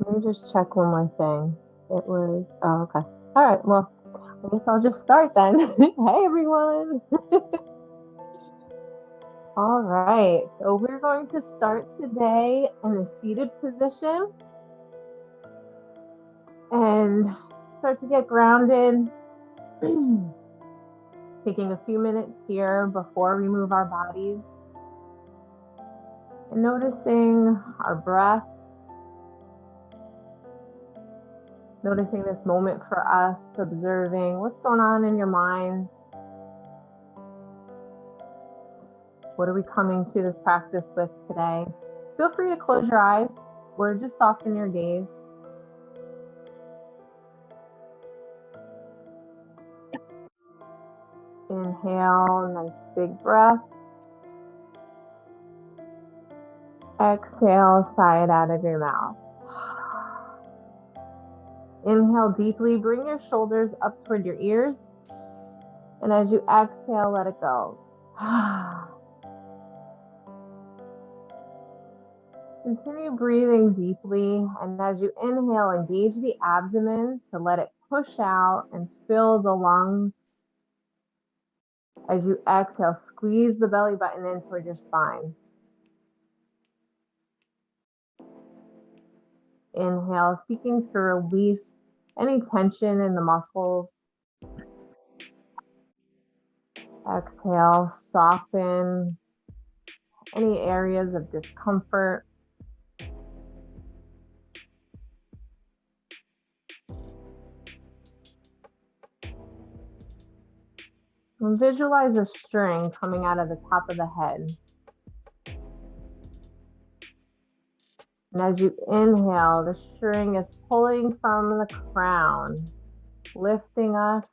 Let me just check one more thing. It was, oh, okay. All right. Well, I guess I'll just start then. Hey, everyone. All right. So we're going to start today in a seated position and start to get grounded. Taking a few minutes here before we move our bodies and noticing our breath, noticing this moment for us, observing what's going on in your mind. What are we coming to this practice with today? Feel free to close your eyes or just soften your gaze. Inhale, nice big breath. Exhale, sigh it out of your mouth. Inhale deeply, bring your shoulders up toward your ears. And as you exhale, let it go. Continue breathing deeply. And as you inhale, engage the abdomen to let it push out and fill the lungs. As you exhale, squeeze the belly button in toward your spine. Inhale, seeking to release any tension in the muscles. Exhale, soften any areas of discomfort. And visualize a string coming out of the top of the head. And as you inhale, the string is pulling from the crown, lifting us,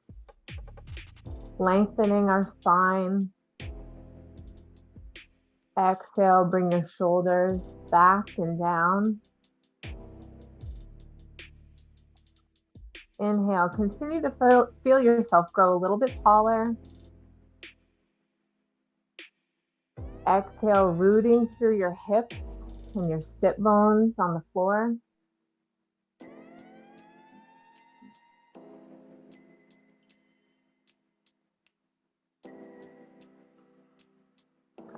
lengthening our spine. Exhale, bring your shoulders back and down. Inhale, continue to feel yourself grow a little bit taller. Exhale, rooting through your hips and your sit bones on the floor.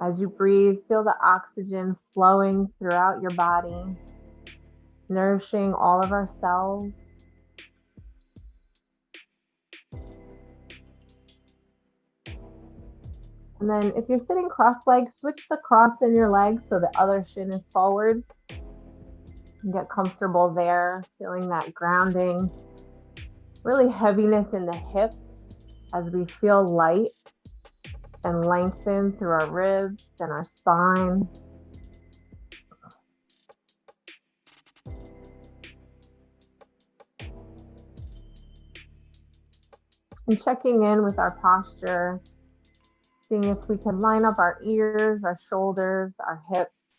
As you breathe, feel the oxygen flowing throughout your body, nourishing all of our cells. And then if you're sitting cross-legged, switch the cross in your legs so the other shin is forward. And get comfortable there, feeling that grounding, really heaviness in the hips as we feel light and lengthen through our ribs and our spine. And checking in with our posture, seeing if we can line up our ears, our shoulders, our hips.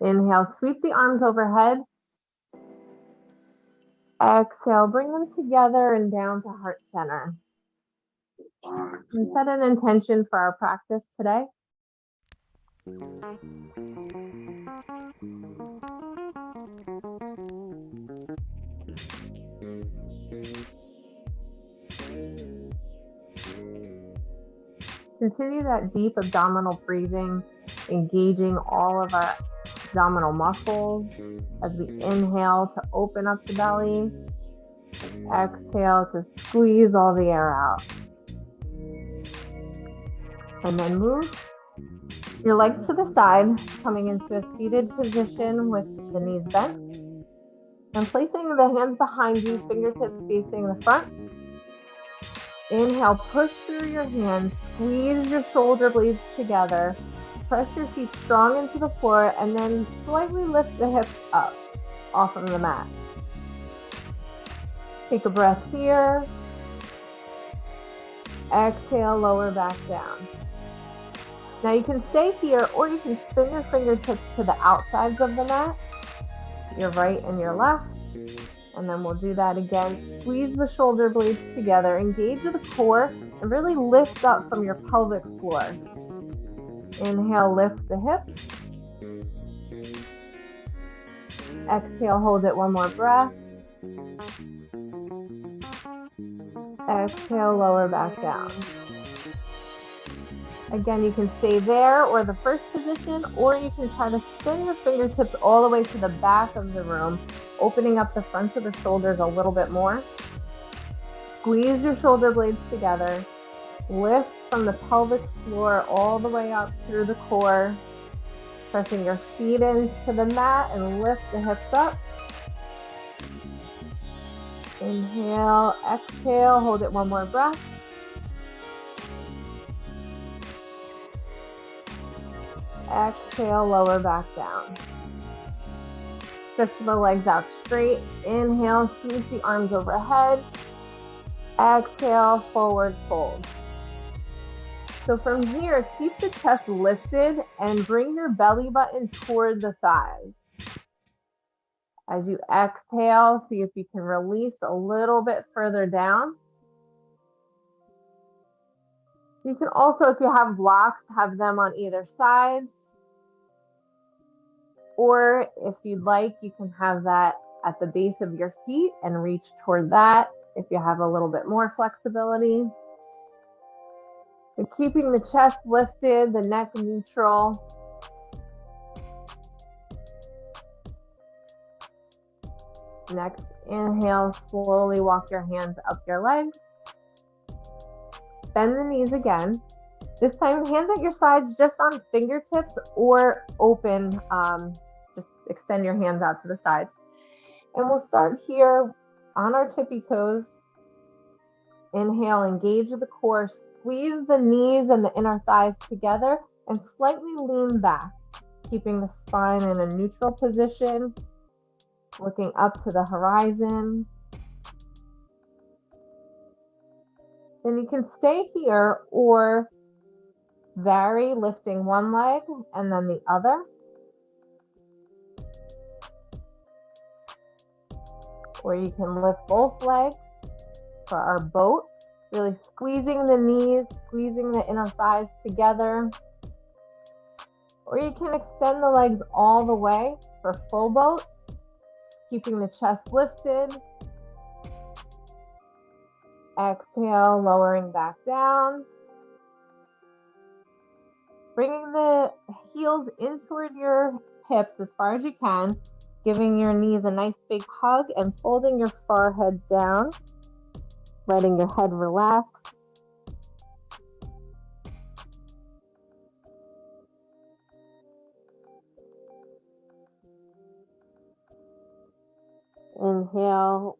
Inhale, sweep the arms overhead. Exhale, bring them together and down to heart center. And set an intention for our practice today. Continue that deep abdominal breathing, engaging all of our abdominal muscles as we inhale to open up the belly. Exhale to squeeze all the air out. And then move your legs to the side, coming into a seated position with the knees bent. And placing the hands behind you, fingertips facing the front. Inhale, push through your hands, squeeze your shoulder blades together, press your feet strong into the floor, and then slightly lift the hips up off of the mat. Take a breath here. Exhale, lower back down. Now you can stay here, or you can spin your fingertips to the outsides of the mat, your right and your left. And then we'll do that again. Squeeze the shoulder blades together. Engage the core. and really lift up from your pelvic floor. Inhale, lift the hips. Exhale, hold it one more breath. Exhale, lower back down. Again, you can stay there or the first position, or you can try to send your fingertips all the way to the back of the room, opening up the front of the shoulders a little bit more. Squeeze your shoulder blades together. Lift from the pelvic floor all the way up through the core. Pressing your feet into the mat and lift the hips up. Inhale, exhale, hold it one more breath. Exhale, lower back down. Stretch the legs out straight. Inhale, sweep the arms overhead. Exhale, forward fold. So from here, keep the chest lifted and bring your belly button toward the thighs. As you exhale, see if you can release a little bit further down. You can also, if you have blocks, have them on either sides. Or if you'd like, you can have that at the base of your feet and reach toward that if you have a little bit more flexibility. But keeping the chest lifted, the neck neutral. Next, inhale, slowly walk your hands up your legs. Bend the knees again. This time, hands at your sides, just on fingertips or open. Just extend your hands out to the sides. And we'll start here on our tippy toes. Inhale, engage the core. Squeeze the knees and the inner thighs together and slightly lean back, keeping the spine in a neutral position, looking up to the horizon. Then you can stay here or vary, lifting one leg and then the other. Or you can lift both legs for our boat, really squeezing the knees, squeezing the inner thighs together. Or you can extend the legs all the way for full boat, keeping the chest lifted. Exhale, lowering back down. Bringing the heels in toward your hips as far as you can, giving your knees a nice big hug and folding your forehead down, letting your head relax. Inhale,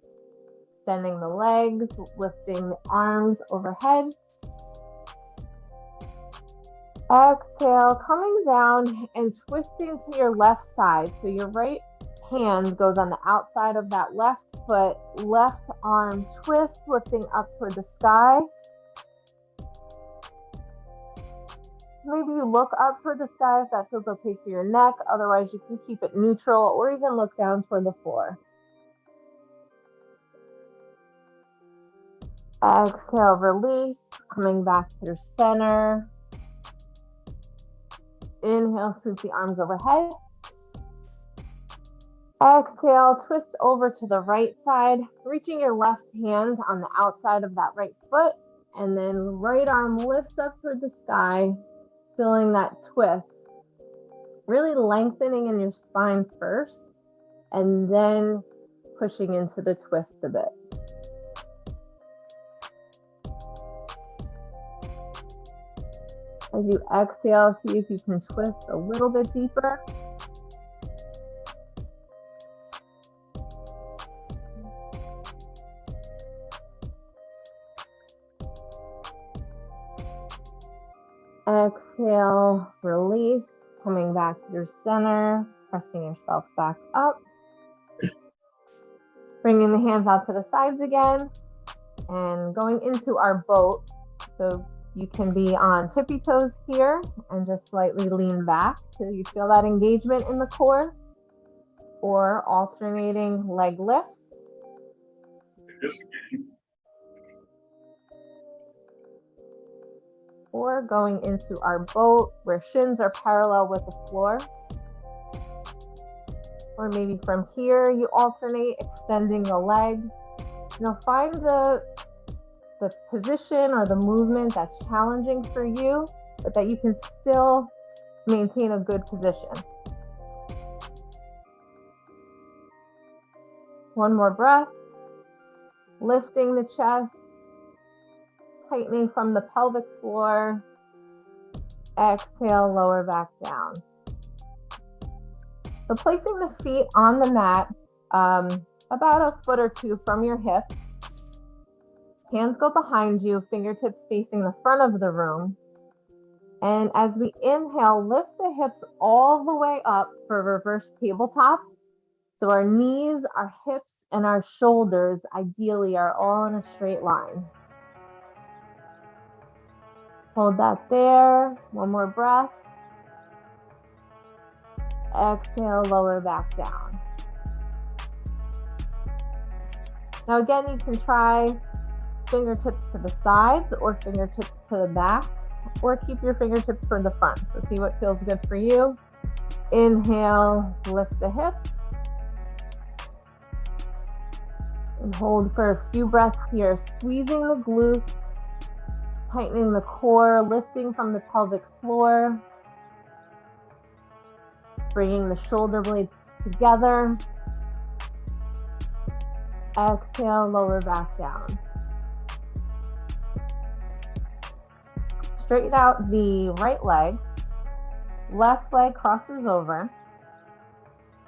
extending the legs, lifting the arms overhead. Exhale, coming down and twisting to your left side. So your right hand goes on the outside of that left foot, left arm twist, lifting up toward the sky. Maybe you look up toward the sky if that feels okay for your neck. Otherwise, you can keep it neutral or even look down toward the floor. Exhale, release, coming back to your center. Inhale, sweep the arms overhead. Exhale, twist over to the right side, reaching your left hand on the outside of that right foot, and then right arm lifts up toward the sky, feeling that twist. Really lengthening in your spine first, and then pushing into the twist a bit. As you exhale, see if you can twist a little bit deeper. Exhale, release, coming back to your center, pressing yourself back up. Bringing the hands out to the sides again and going into our boat. So you can be on tippy toes here and just slightly lean back till you feel that engagement in the core, or alternating leg lifts. or going into our boat where shins are parallel with the floor. Or maybe from here, you alternate extending the legs. Find the position or the movement that's challenging for you, but that you can still maintain a good position. One more breath. Lifting the chest, tightening from the pelvic floor. Exhale, lower back down. So placing the feet on the mat, about a foot or two from your hips. Hands go behind you, fingertips facing the front of the room. And as we inhale, lift the hips all the way up for reverse tabletop. So our knees, our hips, and our shoulders ideally are all in a straight line. Hold that there. One more breath. Exhale, lower back down. Now again, you can try fingertips to the sides or fingertips to the back, or keep your fingertips for the front. So see what feels good for you. Inhale, lift the hips. And hold for a few breaths here, squeezing the glutes, tightening the core, lifting from the pelvic floor. Bringing the shoulder blades together. Exhale, lower back down. Straighten out the right leg. Left leg crosses over.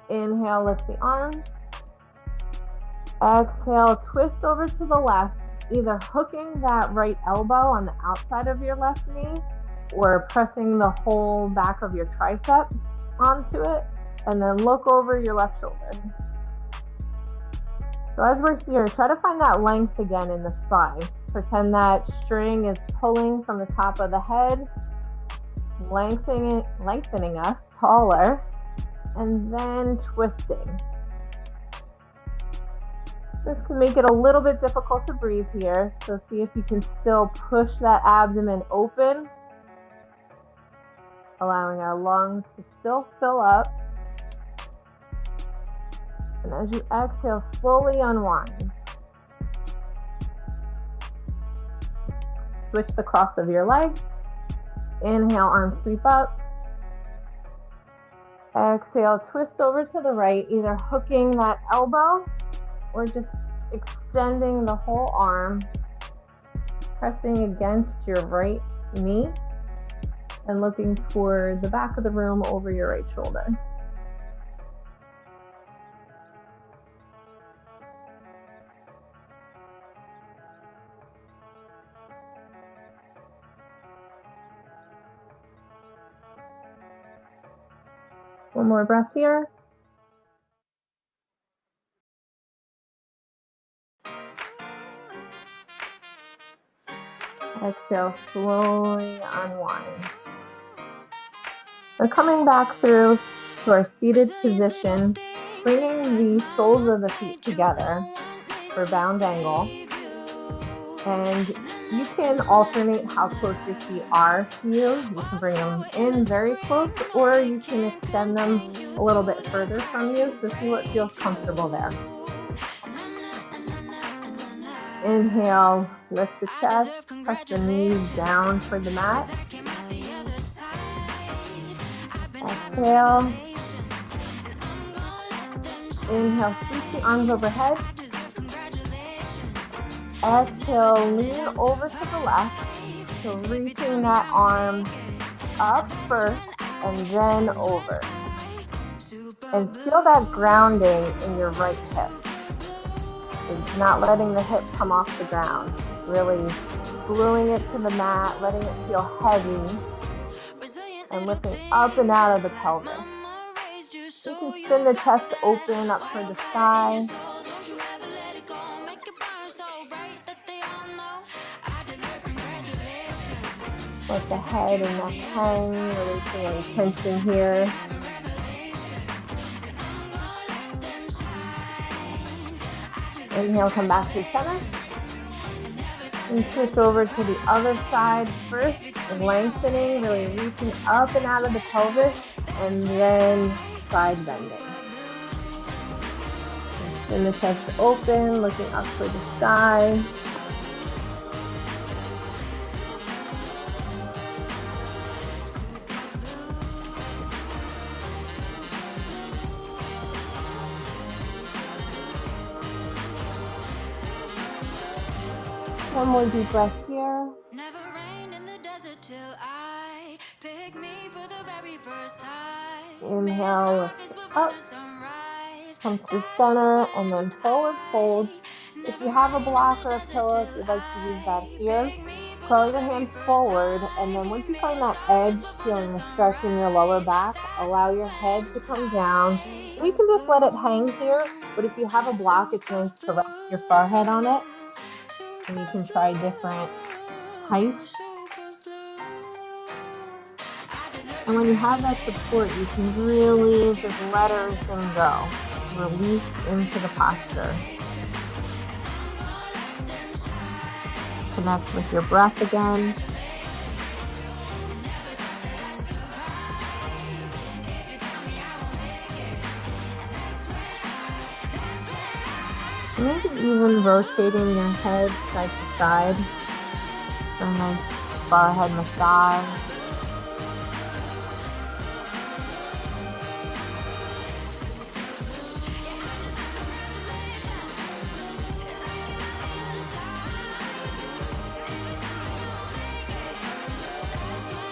Inhale, lift the arms. Exhale, twist over to the left, either hooking that right elbow on the outside of your left knee or pressing the whole back of your tricep onto it, and then look over your left shoulder. So as we're here, try to find that length again in the spine. Pretend that string is pulling from the top of the head, lengthening us taller, and then twisting. This can make it a little bit difficult to breathe here, so see if you can still push that abdomen open, allowing our lungs to still fill up. And as you exhale, slowly unwind. Switch the cross of your legs. Inhale, arms sweep up. Exhale, twist over to the right, either hooking that elbow or just extending the whole arm, pressing against your right knee and looking toward the back of the room over your right shoulder. One more breath here. Exhale, slowly unwind. We're coming back through to our seated position, bringing the soles of the feet together for bound angle. And you can alternate how close your feet are to you. You can bring them in very close, or you can extend them a little bit further from you. So see what feels comfortable there. Inhale, lift the chest, press the knees down toward the mat. Exhale. Inhale, sweep the arms overhead. Exhale, lean over to the left. So reaching that arm up first and then over. And feel that grounding in your right hip. It's not letting the hip come off the ground. Really gluing it to the mat, letting it feel heavy, and lifting up and out of the pelvis. You can spin the chest open up toward the sky. Let the head and neck hang, releasing any tension here. Inhale, come back to center. And switch over to the other side. First, lengthening, really reaching up and out of the pelvis, and then side bending. Chin the chest open, looking up for the sky. One more deep breath here. Never rained in the desert till I pick me for the very first time. Inhale, lift up, come through center, and then forward fold. If you have a block or a pillow, if you'd like to use that here, curl your hands forward, and then once you find that edge, feeling the stretch in your lower back, allow your head to come down. And you can just let it hang here, but if you have a block, it's nice to rest your forehead on it. And you can try different heights. And when you have that support, you can really just let everything go. Release into the posture. Connect with your breath again. Maybe even rotating your head side to side for a nice forehead massage.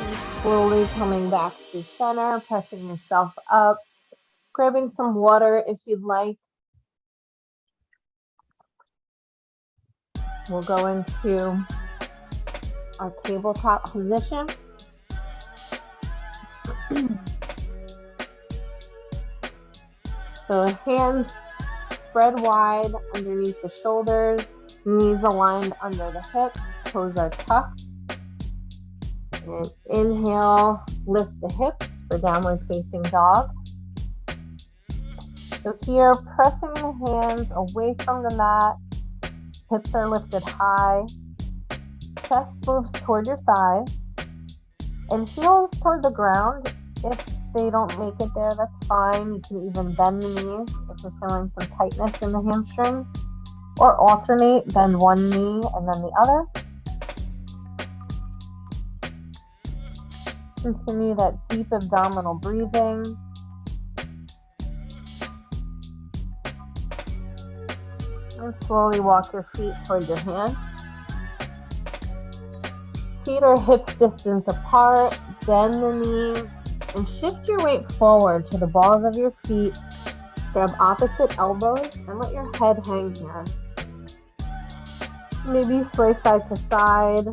And slowly coming back to center, pressing yourself up, grabbing some water if you'd like. We'll go into our tabletop position. So hands spread wide underneath the shoulders, knees aligned under the hips, toes are tucked. And inhale, lift the hips for downward facing dog. So here, pressing the hands away from the mat. Hips are lifted high, chest moves toward your thighs, and heels toward the ground. If they don't make it there, that's fine. You can even bend the knees if you're feeling some tightness in the hamstrings, or alternate, bend one knee and then the other. Continue that deep abdominal breathing. And slowly walk your feet toward your hands. Feet are hips distance apart. Bend the knees and shift your weight forward to the balls of your feet. Grab opposite elbows and let your head hang here. Maybe sway side to side.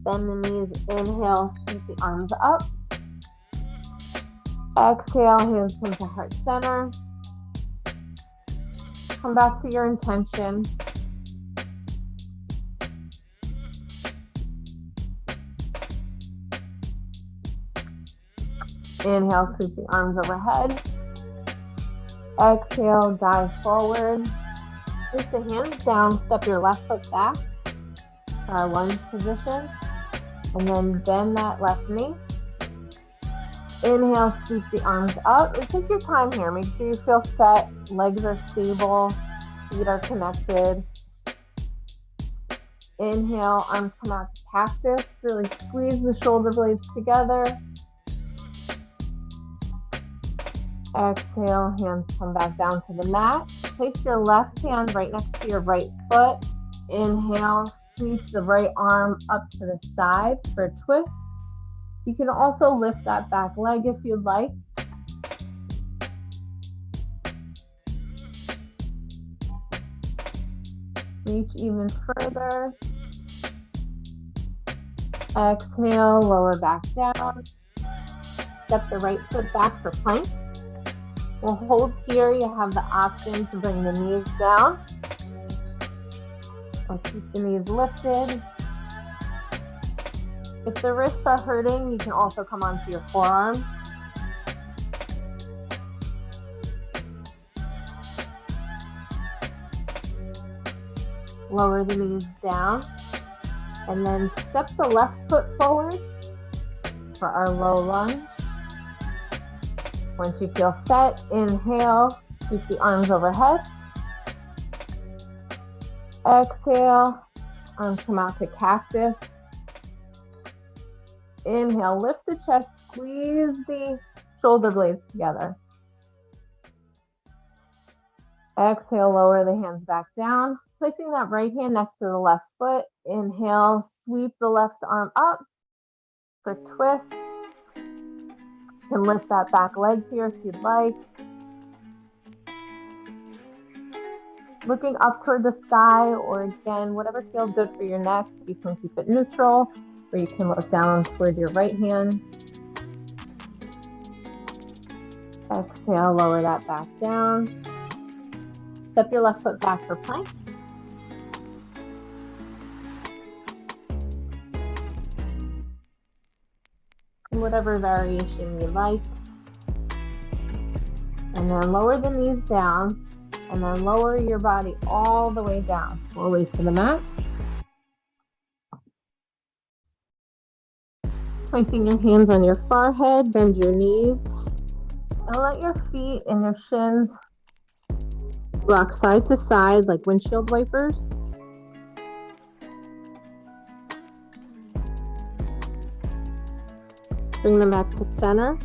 Bend the knees, inhale, sweep the arms up. Exhale, hands come to heart center. Come back to your intention. Inhale, sweep the arms overhead. Exhale, dive forward. Place the hands down, step your left foot back. Our lunge position. And then bend that left knee. Inhale, sweep the arms up. And take your time here. Make sure you feel set. Legs are stable. Feet are connected. Inhale, arms come out to cactus. Really squeeze the shoulder blades together. Exhale, hands come back down to the mat. Place your left hand right next to your right foot. Inhale, sweep the right arm up to the side for a twist. You can also lift that back leg if you'd like. Reach even further. Exhale, lower back down. Step the right foot back for plank. We'll hold here. You have the option to bring the knees down. Or keep the knees lifted. If the wrists are hurting, you can also come onto your forearms. Lower the knees down. And then step the left foot forward for our low lunge. Once you feel set, inhale, sweep the arms overhead. Exhale, arms come out to cactus. Inhale, lift the chest, squeeze the shoulder blades together. Exhale, lower the hands back down. Placing that right hand next to the left foot. Inhale, sweep the left arm up for twist. You can lift that back leg here if you'd like. Looking up toward the sky, or again, whatever feels good for your neck. You can keep it neutral, or you can look down toward your right hand. Exhale, lower that back down. Step your left foot back for plank. Whatever variation you like. And then lower the knees down, and then lower your body all the way down, slowly to the mat. Placing your hands on your forehead, bend your knees, and let your feet and your shins rock side to side like windshield wipers. Bring them back to center.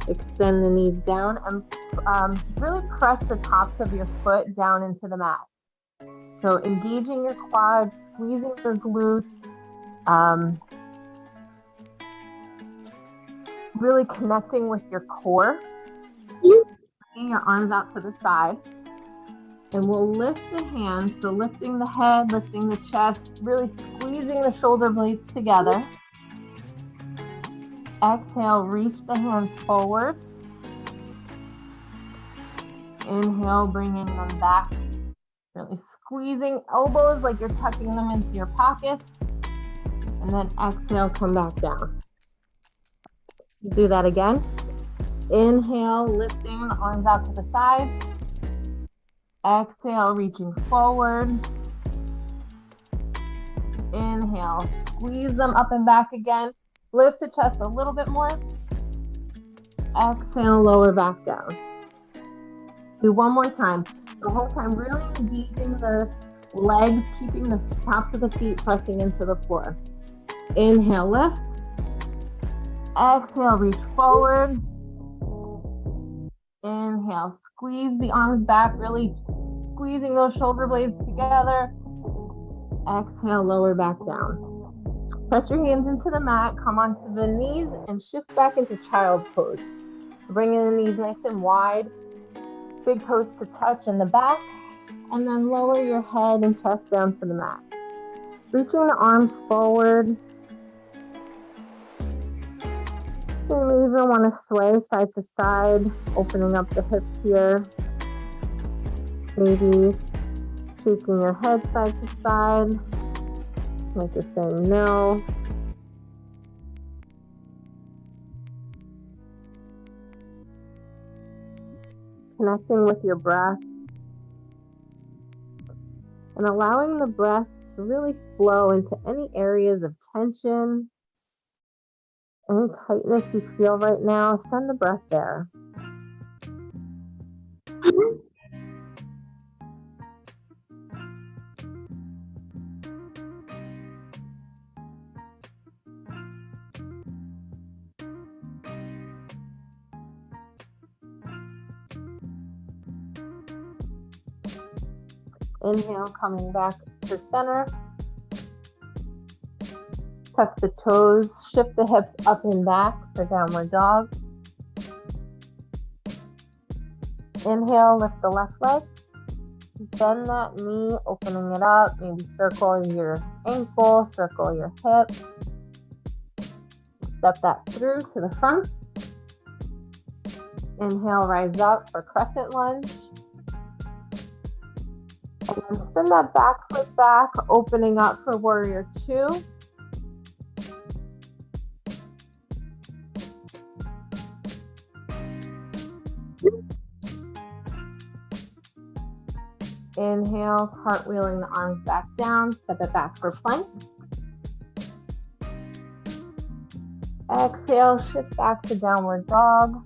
Extend the knees down and really press the tops of your foot down into the mat. So engaging your quads, squeezing your glutes, really connecting with your core. Bringing your arms out to the side. And we'll lift the hands, so lifting the head, lifting the chest, really squeezing the shoulder blades together. Exhale, reach the hands forward. Inhale, bringing them back. Really squeezing elbows like you're tucking them into your pockets. And then exhale, come back down. Do that again. Inhale, lifting the arms out to the sides. Exhale, reaching forward. Inhale, squeeze them up and back again. Lift the chest a little bit more. Exhale, lower back down. Do one more time. The whole time, really engaging the legs, keeping the tops of the feet pressing into the floor. Inhale, lift. Exhale, reach forward. Inhale, squeeze the arms back, really squeezing those shoulder blades together. Exhale, lower back down. Press your hands into the mat, come onto the knees, and shift back into child's pose. Bringing the knees nice and wide, big toes to touch in the back, and then lower your head and chest down to the mat. Reaching the arms forward. You may even want to sway side to side, opening up the hips here. Maybe shaking your head side to side, like you're saying no. Connecting with your breath and allowing the breath to really flow into any areas of tension, any tightness you feel right now. Send the breath there. Inhale, coming back to center. Tuck the toes, shift the hips up and back for downward dog. Inhale, lift the left leg. Bend that knee, opening it up. Maybe circle your ankle, circle your hip. Step that through to the front. Inhale, rise up for crescent lunge. And then spin that back foot back, opening up for warrior two. Inhale, cartwheeling the arms back down, step it back for plank. Exhale, shift back to downward dog.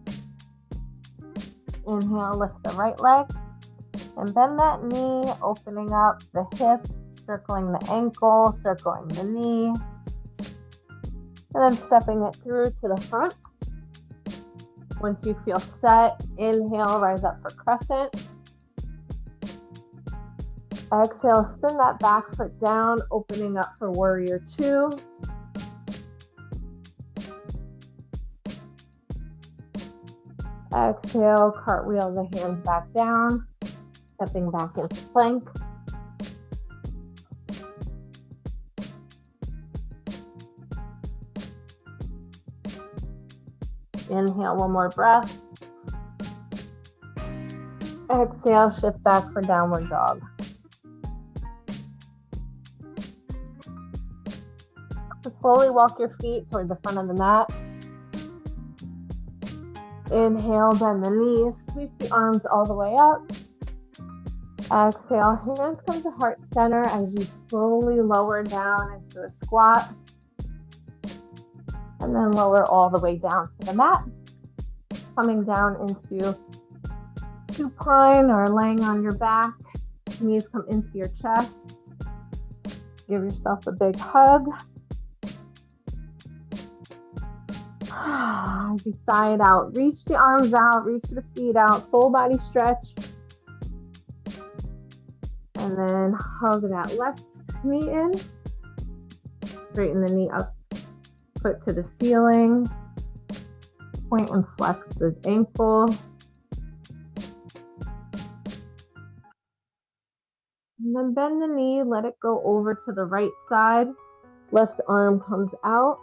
Inhale, lift the right leg and bend that knee, opening up the hip, circling the ankle, circling the knee, and then stepping it through to the front. Once you feel set, inhale, rise up for crescent. Exhale, spin that back foot down, opening up for warrior two. Exhale, cartwheel the hands back down, stepping back into plank. Inhale, one more breath. Exhale, shift back for downward dog. Slowly walk your feet toward the front of the mat. Inhale, bend the knees, sweep the arms all the way up. Exhale, hands come to heart center as you slowly lower down into a squat. And then lower all the way down to the mat. Coming down into supine or laying on your back. Knees come into your chest. Give yourself a big hug. As you sigh it out, reach the arms out, reach the feet out, full body stretch. And then hug that left knee in. Straighten the knee up, foot to the ceiling. Point and flex the ankle. And then bend the knee, let it go over to the right side. Left arm comes out.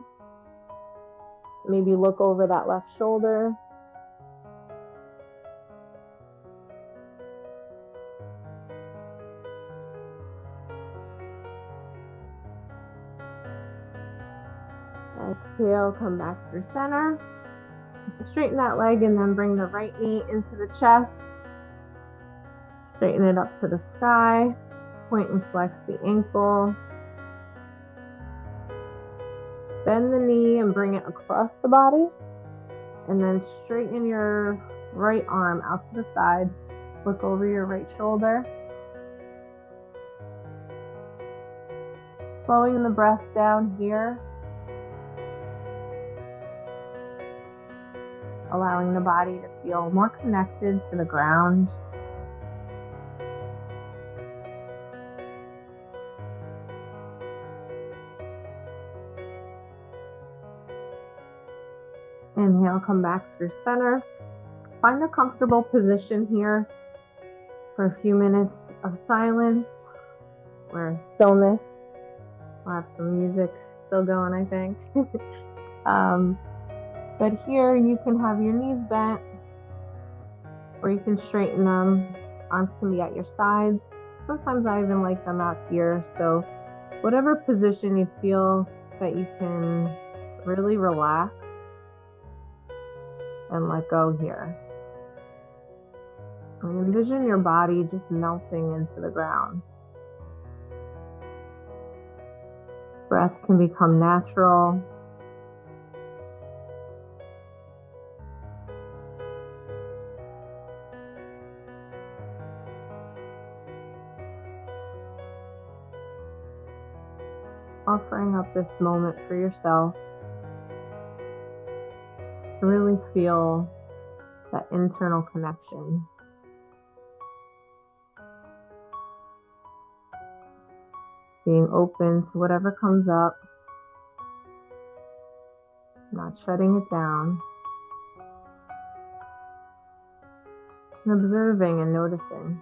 Maybe look over that left shoulder. Exhale, come back through center. Straighten that leg and then bring the right knee into the chest. Straighten it up to the sky. Point and flex the ankle. Bend the knee and bring it across the body. And then straighten your right arm out to the side. Look over your right shoulder. Slowing the breath down here. Allowing the body to feel more connected to the ground. Inhale, come back through center. Find a comfortable position here for a few minutes of silence or stillness. We'll have some music still going, I think. But here you can have your knees bent or you can straighten them. Arms can be at your sides. Sometimes I even like them out here. So whatever position you feel that you can really relax and let go here. And envision your body just melting into the ground. Breath can become natural. Offering up this moment for yourself to really feel that internal connection. Being open to whatever comes up, not shutting it down, and observing and noticing.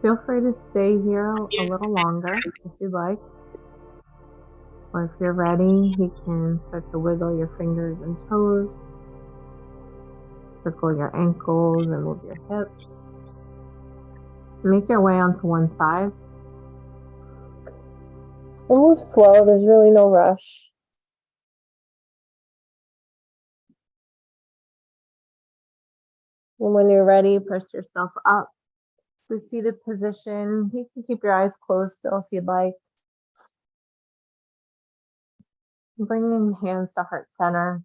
feel free to stay here a little longer if you'd like. Or if you're ready, you can start to wiggle your fingers and toes, circle your ankles and move your hips. Make your way onto one side. And move slow, there's really no rush. And when you're ready, press yourself up to seated position. You can keep your eyes closed still if you'd like. Bringing hands to heart center.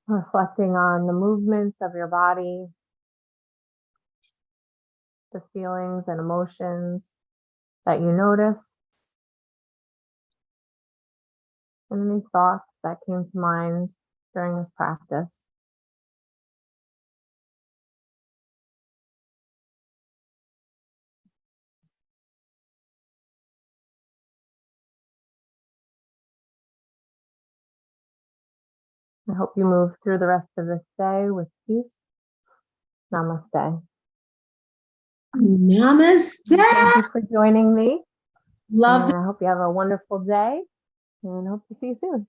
Reflecting on the movements of your body, the feelings and emotions that you notice, and any thoughts that came to mind during this practice. I hope you move through the rest of this day with peace. Namaste. Namaste. Thank you for joining me. Love and I hope you have a wonderful day and hope to see you soon.